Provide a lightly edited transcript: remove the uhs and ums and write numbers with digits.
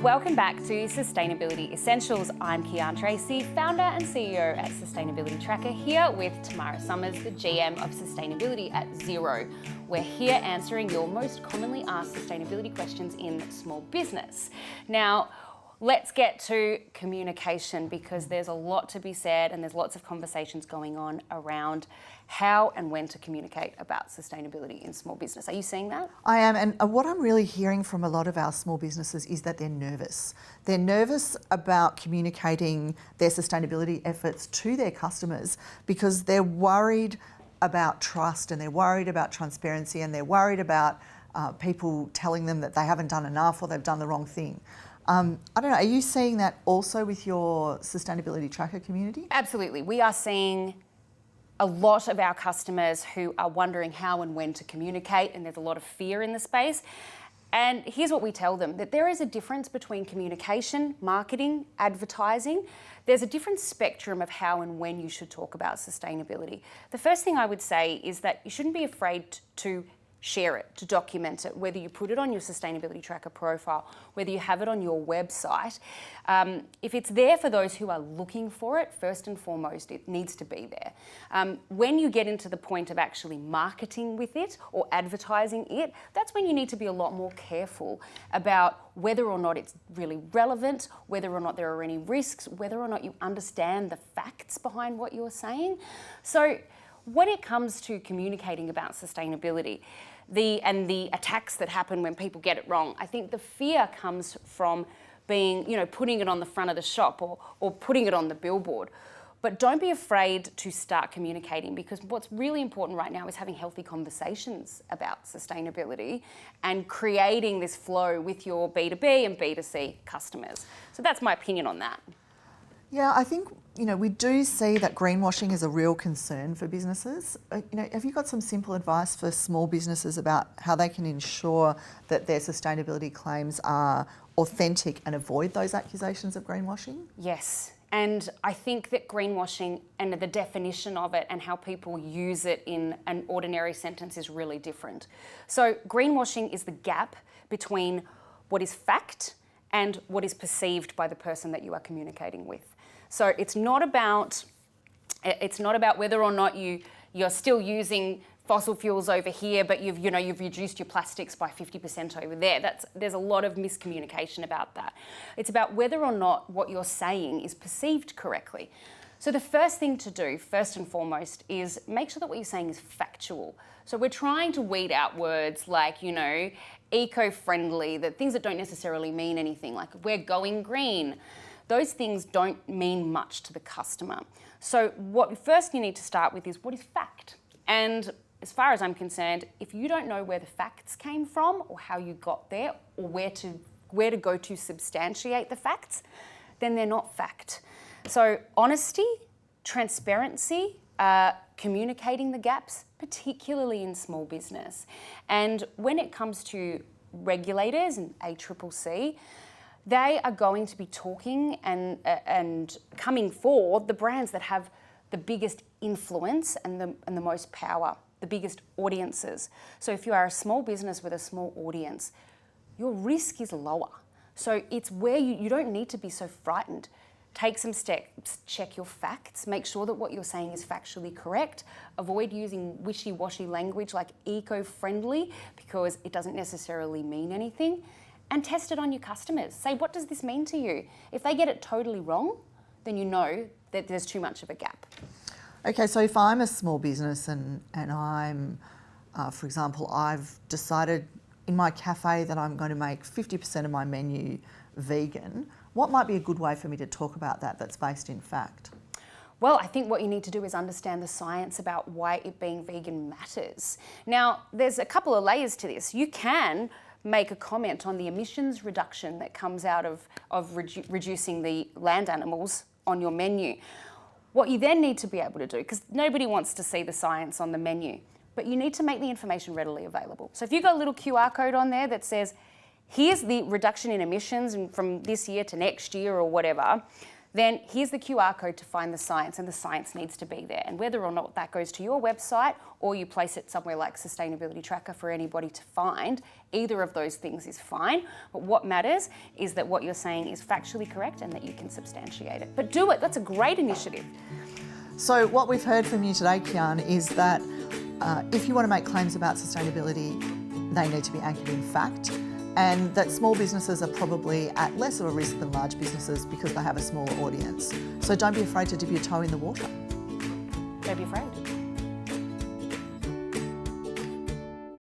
Welcome back to Sustainability Essentials. I'm Kiarne Treacy, founder and CEO at Sustainability Tracker, here with Tamara Somers, the GM of Sustainability at Xero. We're here answering your most commonly asked sustainability questions in small business. Now, let's get to communication, because there's a lot to be said and there's lots of conversations going on around how and when to communicate about sustainability in small business. Are you seeing that? I am, and what I'm really hearing from a lot of our small businesses is that they're nervous. They're nervous about communicating their sustainability efforts to their customers because they're worried about trust, and they're worried about transparency, and they're worried about people telling them that they haven't done enough or they've done the wrong thing. I don't know, are you seeing that also with your Sustainability Tracker community? Absolutely. We are seeing a lot of our customers who are wondering how and when to communicate, and there's a lot of fear in the space. And here's what we tell them, that there is a difference between communication, marketing, advertising. There's a different spectrum of how and when you should talk about sustainability. The first thing I would say is that you shouldn't be afraid to share it, to document it, whether you put it on your Sustainability Tracker profile, whether you have it on your website. If it's there for those who are looking for it, first and foremost, it needs to be there. When you get into the point of actually marketing with it or advertising it, that's when you need to be a lot more careful about whether or not it's really relevant, whether or not there are any risks, whether or not you understand the facts behind what you're saying. So when it comes to communicating about sustainability, the attacks that happen when people get it wrong, I think the fear comes from being, putting it on the front of the shop or putting it on the billboard. But don't be afraid to start communicating, because what's really important right now is having healthy conversations about sustainability and creating this flow with your B2B and B2C customers. So that's my opinion on that. Yeah, I think, we do see that greenwashing is a real concern for businesses. Have you got some simple advice for small businesses about how they can ensure that their sustainability claims are authentic and avoid those accusations of greenwashing? Yes, and I think that greenwashing and the definition of it and how people use it in an ordinary sentence is really different. So greenwashing is the gap between what is fact and what is perceived by the person that you are communicating with. So it's not about whether or not you're still using fossil fuels over here, but you've reduced your plastics by 50% over there. There's a lot of miscommunication about that. It's about whether or not what you're saying is perceived correctly. So the first thing to do, first and foremost, is make sure that what you're saying is factual. So we're trying to weed out words like, eco-friendly, that things that don't necessarily mean anything, like we're going green. Those things don't mean much to the customer. So what first you need to start with is, what is fact? And as far as I'm concerned, if you don't know where the facts came from or how you got there or where to go to substantiate the facts, then they're not fact. So honesty, transparency, communicating the gaps, particularly in small business. And when it comes to regulators and ACCC, they are going to be talking and coming for the brands that have the biggest influence and the most power, the biggest audiences. So if you are a small business with a small audience, your risk is lower. So it's where you don't need to be so frightened. Take some steps, check your facts, make sure that what you're saying is factually correct. Avoid using wishy-washy language like eco-friendly, because it doesn't necessarily mean anything. And test it on your customers. Say, what does this mean to you? If they get it totally wrong, then you know that there's too much of a gap. Okay, so if I'm a small business and I'm, for example, I've decided in my cafe that I'm going to make 50% of my menu vegan, what might be a good way for me to talk about that that's based in fact? Well, I think what you need to do is understand the science about why it being vegan matters. Now, there's a couple of layers to this. You can make a comment on the emissions reduction that comes out of reducing the land animals on your menu. What you then need to be able to do, because nobody wants to see the science on the menu, but you need to make the information readily available. So if you've got a little QR code on there that says, here's the reduction in emissions from this year to next year or whatever, then here's the QR code to find the science, and the science needs to be there. And whether or not that goes to your website or you place it somewhere like Sustainability Tracker for anybody to find, either of those things is fine. But what matters is that what you're saying is factually correct and that you can substantiate it. But do it, that's a great initiative. So what we've heard from you today, Kiarne, is that if you want to make claims about sustainability, they need to be anchored in fact, and that small businesses are probably at less of a risk than large businesses because they have a smaller audience. So don't be afraid to dip your toe in the water. Don't be afraid.